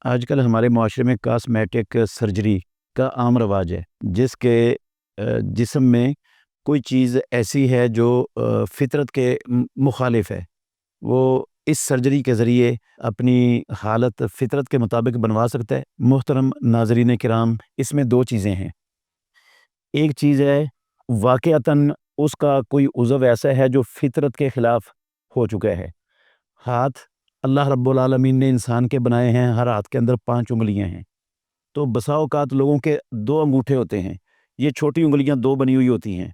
آج کل ہمارے معاشرے میں کاسمیٹک سرجری کا عام رواج ہے، جس کے جسم میں کوئی چیز ایسی ہے جو فطرت کے مخالف ہے، وہ اس سرجری کے ذریعے اپنی حالت فطرت کے مطابق بنوا سکتا ہے۔ محترم ناظرین کرام، اس میں دو چیزیں ہیں۔ ایک چیز ہے واقعتاً اس کا کوئی عضو ایسا ہے جو فطرت کے خلاف ہو چکا ہے۔ ہاتھ اللہ رب العالمین نے انسان کے بنائے ہیں، ہر ہاتھ کے اندر 5 انگلیاں ہیں، تو بسا اوقات لوگوں کے 2 انگوٹھے ہوتے ہیں، یہ چھوٹی انگلیاں 2 بنی ہوئی ہوتی ہیں،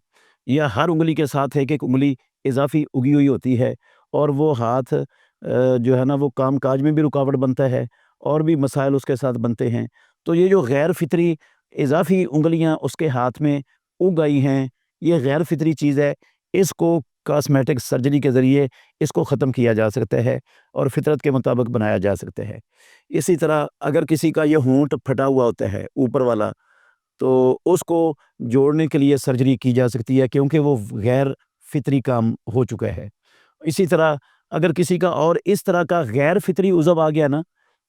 یا ہر انگلی کے ساتھ ایک انگلی اضافی اگی ہوئی ہوتی ہے، اور وہ ہاتھ جو ہے نا وہ کام کاج میں بھی رکاوٹ بنتا ہے اور بھی مسائل اس کے ساتھ بنتے ہیں۔ تو یہ جو غیر فطری اضافی انگلیاں اس کے ہاتھ میں اگ آئی ہیں، یہ غیر فطری چیز ہے، اس کو کاسمیٹک سرجری کے ذریعے اس کو ختم کیا جا سکتا ہے اور فطرت کے مطابق بنایا جا سکتا ہے۔ اسی طرح اگر کسی کا یہ ہونٹ پھٹا ہوا ہوتا ہے اوپر والا، تو اس کو جوڑنے کے لیے سرجری کی جا سکتی ہے، کیونکہ وہ غیر فطری کام ہو چکا ہے۔ اسی طرح اگر کسی کا اور اس طرح کا غیر فطری عضو آ گیا نا،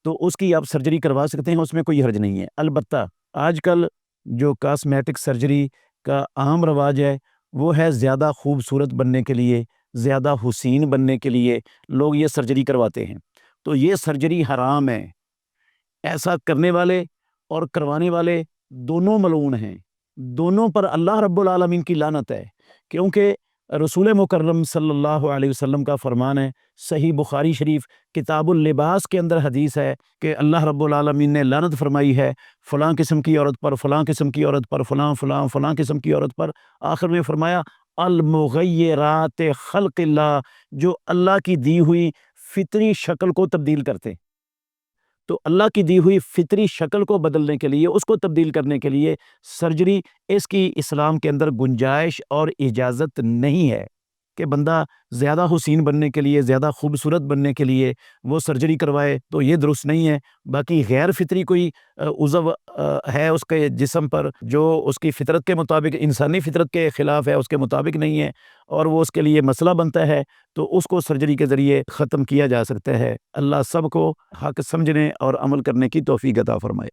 تو اس کی آپ سرجری کروا سکتے ہیں، اس میں کوئی حرج نہیں ہے۔ البتہ آج کل جو کاسمیٹک سرجری کا عام رواج ہے وہ ہے زیادہ خوبصورت بننے کے لیے، زیادہ حسین بننے کے لیے لوگ یہ سرجری کرواتے ہیں، تو یہ سرجری حرام ہے۔ ایسا کرنے والے اور کروانے والے دونوں ملعون ہیں، دونوں پر اللہ رب العالمین کی لعنت ہے، کیونکہ رسول مکرم صلی اللہ علیہ وسلم کا فرمان ہے، صحیح بخاری شریف کتاب اللباس کے اندر حدیث ہے کہ اللہ رب العالمین نے لعنت فرمائی ہے فلاں قسم کی عورت پر، فلاں قسم کی عورت پر، فلاں فلاں فلاں قسم کی عورت پر۔ آخر میں فرمایا المغیرات خلق اللہ، جو اللہ کی دی ہوئی فطری شکل کو تبدیل کرتے۔ تو اللہ کی دی ہوئی فطری شکل کو بدلنے کے لیے، اس کو تبدیل کرنے کے لیے سرجری، اس کی اسلام کے اندر گنجائش اور اجازت نہیں ہے کہ بندہ زیادہ حسین بننے کے لیے، زیادہ خوبصورت بننے کے لیے وہ سرجری کروائے، تو یہ درست نہیں ہے۔ باقی غیر فطری کوئی عضو ہے اس کے جسم پر جو اس کی فطرت کے مطابق، انسانی فطرت کے خلاف ہے، اس کے مطابق نہیں ہے، اور وہ اس کے لیے مسئلہ بنتا ہے، تو اس کو سرجری کے ذریعے ختم کیا جا سکتا ہے۔ اللہ سب کو حق سمجھنے اور عمل کرنے کی توفیق عطا فرمائے۔